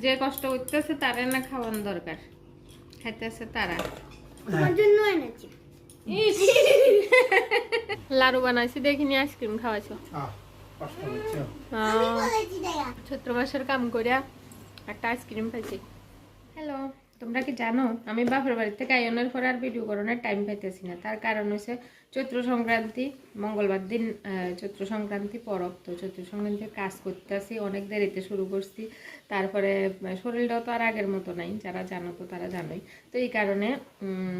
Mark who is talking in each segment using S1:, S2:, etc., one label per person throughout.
S1: যে কষ্ট করতেছে তারা না খাওয়ান দরকার, খাইতেছে তারা।
S2: আমার জন্য এনেছি
S1: লাড়ু বানাইছি, দেখিনি আইসক্রিম খাওয়াইছো।
S2: আমি বলেছি দেখা
S1: চৈত্র মাসের কাম করিয়া একটা আইসক্রিম পাইছি। হ্যালো, তোমরা কি জানো আমি বাপের বাড়ি থেকে আইনের পরে আর ভিডিও করানোর টাইম পাইতেছি না। তার কারণ হচ্ছে চৈত্র সংক্রান্তি মঙ্গলবার দিন, চৈত্র সংক্রান্তি পরব। তো চৈত্র সংক্রান্তির কাজ করতেছি, অনেক দেরিতে শুরু করছি। তারপরে শরীরটাও তো আর আগের মতো নাই, যারা জানো তো তারা জানোই। তো এই কারণে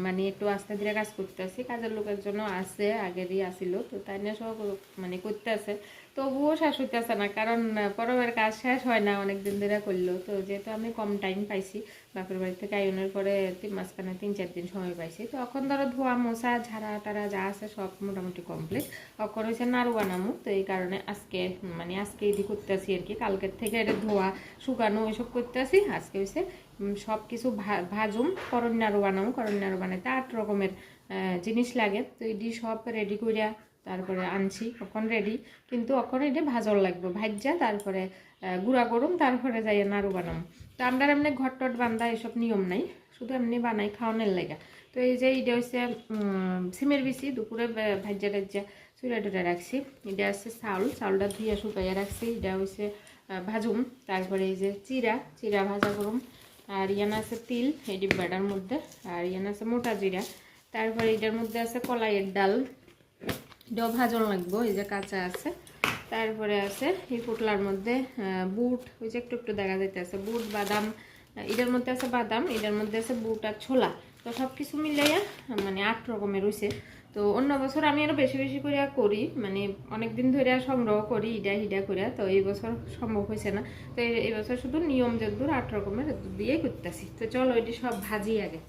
S1: মানে একটু আস্তে ধীরে কাজ করতেছি। কাজের লোকের জন্য আছে, আগেরই আসিল, তো তাই নিয়ে সব মানে করতে আছে। তবুও শেষ হইতেছে না, কারণ পরবের কাজ শেষ হয় না, অনেক দিন ধরে করলো। তো যেহেতু আমি কম টাইম পাইছি বাপের বাড়ি থেকে আইনের পরে, মাঝখানে 3-4 দিন সময় পাইছি, তো এখন ধরো ধোয়া মোছা ঝাড়া টাড়া যা আছে সব মোটামুটি কমপ্লিট। এখন হয়েছে নাড়ু বানামু, তো এই কারণে আজকে মানে আজকে এদি করতেছি আর কি। কালকের থেকে এটা ধোয়া শুকানো এসব করতেছি। আজকে হয়েছে সব কিছু ভাজুম, করণ নাড়ু বানামু। করণ নাড়ু বানাইতে 8 রকমের জিনিস লাগে, তো এটি সব রেডি করিয়া তারপরে আনছি, এখন রেডি। কিন্তু এখন এটা ভাজল লাগবে, ভাজ্যা তারপরে গুঁড়া করুম, তারপরে যাই নাড়ু বানাম। তো আমরা এমনি ঘটটট বান্ধা এসব নিয়ম নাই, শুধু এমনি বানাই খাওয়ানোর লাগে। তো এই যে এটা হচ্ছে সিমের বিচি, দুপুরে ভাজ্যা টাজ্যা চুলা টুলা রাখছি। এটা হচ্ছে চাউলটা ধুইয়া শুকাইয়া রাখছি। এটা হচ্ছে ভাজুম। তারপরে এই যে চিরা ভাজা করুম। আর ইয়ানা আছে তিল এই ডিব্বাটার মধ্যে, আর ইয়ানা আছে মোটা জিরা। তারপরে এটার মধ্যে আছে কলাইয়ের ডাল, এটাও ভাজন লাগবো, এই যে কাঁচা আছে। তারপরে আছে এই পোটলার মধ্যে বুট, ওই যে একটু একটু দেখা যাইতেছে বুট, বাদাম, এটার মধ্যে আছে বাদাম, এটার মধ্যে আছে বুট আর ছোলা। তো সব কিছু মিলাইয়া মানে 8 রকমের হয়েছে। তো অন্য বছর আমি আরও বেশি বেশি করে করি, মানে অনেক দিন ধরে সংগ্রহ করি ইডা হিডা করে। তো এই বছর সম্ভব হয়েছে না। তো এই বছর শুধু নিয়ম যদ্দূর 8 রকমের দিয়েই করতেছি। তো চলো এটি সব ভাজি আগে।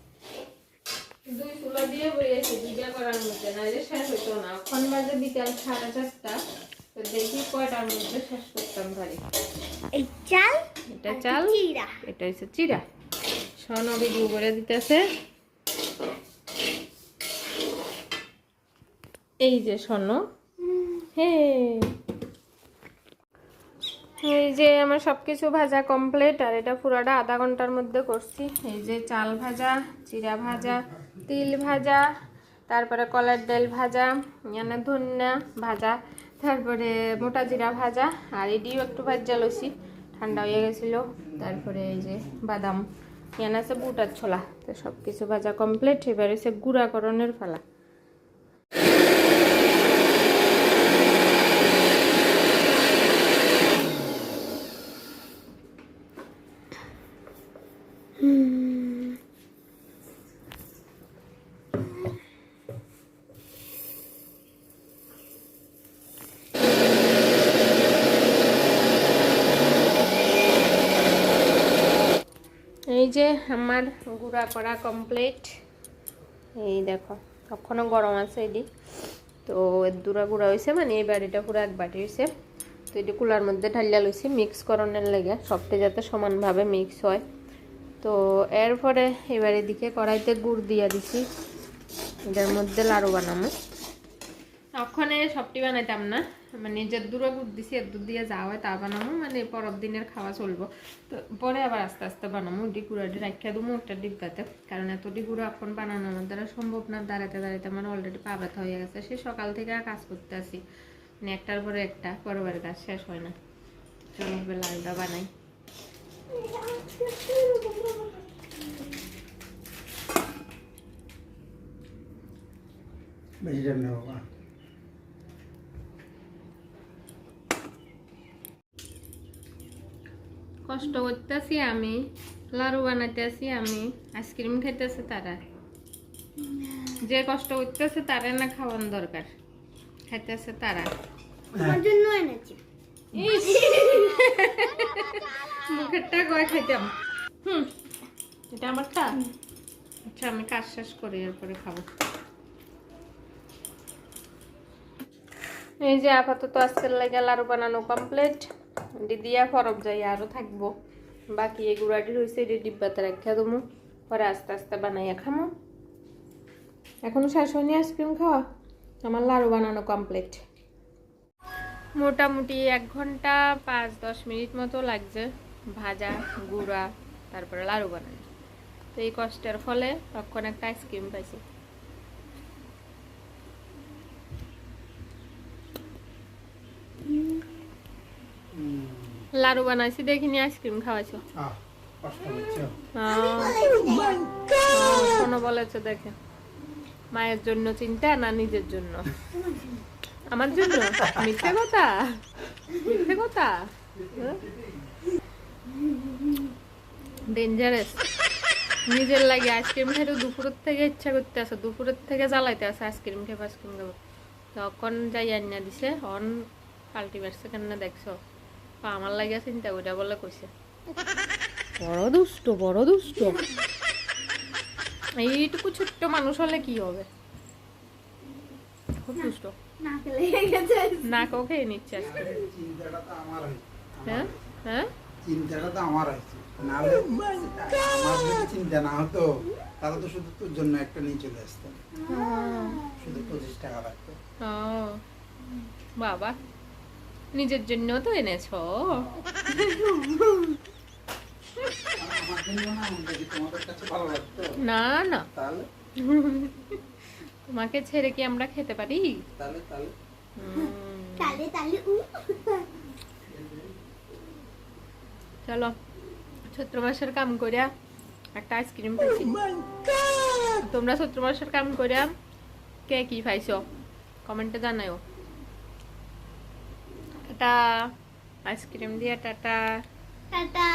S1: 2 চুলা দিয়ে বইয়েছি দুইটা করার মধ্যে, নাইলে শেষ হইতো না। এখন বাজে বিকাল 4:30। তো দেখি কয়টার মধ্যে শেষ করতাম পারি।
S2: এই চাল,
S1: এটা চাল, এটা হচ্ছে চিরা। সোনা ভিডিও করে দিতেছে। এই যে সোনো, হে এই যে আমার সবকিছু ভাজা কমপ্লিট। আর এটা পুরাটা আধা ঘন্টার মধ্যে করছি। এই যে চাল ভাজা, চিরা ভাজা, তিল ভাজা, তারপরে কলার ডাল ভাজা, এখানে ধনিয়া ভাজা, তারপরে মোটা জিরা ভাজা। আর এটিও একটু ভাজা লইছি, ঠান্ডা হয়ে গেছিলো। তারপরে এই যে বাদাম, এখানে আছে বুট আর ছোলা। তো সব কিছু ভাজা কমপ্লিট। এবার হচ্ছে গুঁড়াকরণের ফেলা। এই যে আমার গুঁড়া করা কমপ্লিট। এই দেখো তখনও গরম আছে এটি। তো দুরা গুঁড়া হয়েছে, মানে এই বাড়িটা পুরো এক বাটি হয়েছে। তো এটি কুলার মধ্যে ঢালিয়া লইছি মিক্স করণের লেগে, সবটা যাতে সমানভাবে মিক্স হয়। তো এরপরে এবার এদিকে কড়াইতে গুড় দিয়া দিছি, এটার মধ্যে লাড়ু বানাবো। ওখানে সবটি বানাইতাম না, মানে যে দূরে গুড় দিছি এর দুধ দিয়ে যা হয় তা বানাবো, মানে পরের দিনের খাওয়া চলবো। তো পরে আবার আস্তে আস্তে বানাবো। ডি গুঁড়াটি রাখিয়া দেবো একটা ডিব্বাতে, কারণ এতটি গুঁড়ো এখন বানানো আমার দ্বারা সম্ভব না। দাঁড়াতে দাঁড়াতে আমার অলরেডি পা ব্যথা হয়ে গেছে। সে সকাল থেকে কাজ করতে আসি, মানে একটার পরে একটা, পরের কাজ শেষ হয় না। চলো লাড়ুটা বানাই।
S3: বেশি টাইম নেব না।
S1: কষ্ট করতেছি আমি, লাড়ু বানাইতেছি আমি, আইসক্রিম খাইতেছে তারা। যে কষ্ট করতেছে তারা না খাওয়ান দরকার, খাইতেছে তারা।
S2: আমার জন্য এনেছি
S1: মুখেরটা গয় খাইতাম। এটা আমারটা। আচ্ছা আমি কাজ শেষ করি, এরপরে খাবো। এই যে আপাতত আজকের লাগে লাড়ু বানানো কমপ্লিট। দিয়া ফরব যাই আরো থাকবো বাকি। এই গুঁড়াটি রয়েছে, এটি ডিব্বাতে রাখা দেবো, পরে আস্তে আস্তে বানাইয়া খামো। এখনো শেষ হয়নি আইসক্রিম খাওয়া, আমার লাড়ু বানানো কমপ্লিট। মোটামুটি 1 ঘন্টা 5-10 মিনিট মতো লাগছে। ভাজা গুঁড়া তারপরে লাড়ু বানাই। তো এই কষ্টের ফলে তখন একটা আইসক্রিম পাইছি। লাড়ু বানাইছি দেখিনি আইসক্রিম খাওয়াইছো।
S3: কষ্ট হচ্ছে।
S1: শোনো বলেছে দেখে মায়ের জন্য চিন্তা না নিজের জন্য? আমার জন্য? মিথ্যে কথা, মিথ্যে কথা। ডেঞ্জারাস। নিজের লাগে আইসক্রিম খেতে দুপুরের থেকে ইচ্ছা করতে আছে, দুপুরের থেকে জ্বালাইতে আছে আইসক্রিম খেয়ে আইসক্রিম খাবো। তখন যাই আন্না দিছে অন পাল্টি মারছে কেন দেখছো? আমার লাগে চিন্তা করে বলে কইছে বড় দুষ্ট, বড় দুষ্ট। এইটুকু ছোট্ট মানুষ হলে কি হবে? খুব দুষ্ট।
S2: নাক লেগে গেছে।
S1: নাকও খেয়ে নিচ্ছে আইসক্রিম।
S3: চিন্তাটা তো আমার হয়েছে।
S1: হ্যাঁ হ্যাঁ,
S3: চিন্তাটা তো আমার হয়েছে। নাহলে আমার যদি চিন্তা না হতো তাহলে তো শুধু তোর জন্য একটা নিয়ে চলে আসতাম। শুধু 25 টাকা লাগতো।
S1: ও বাবা, নিজের জন্য তো এনেছো।
S3: আমার জন্য না, আমাকে কি তোমাদের কাছে ভালো লাগতো?
S1: না না,
S3: তাহলে
S1: তোমাকে ছেড়ে কি আমরা খেতে পারি?
S3: তাহলে তাহলে
S2: তালে তালে
S1: চলো চৈত্র মাসের কাম করিয়া একটা আইসক্রিম পাইছি। তোমরা চৈত্র মাসের কাম করিয়া কে কি পাইছো কমেন্টে জানাও। টাটা, আইসক্রিম দিয়ে টাটা।
S2: টাটা।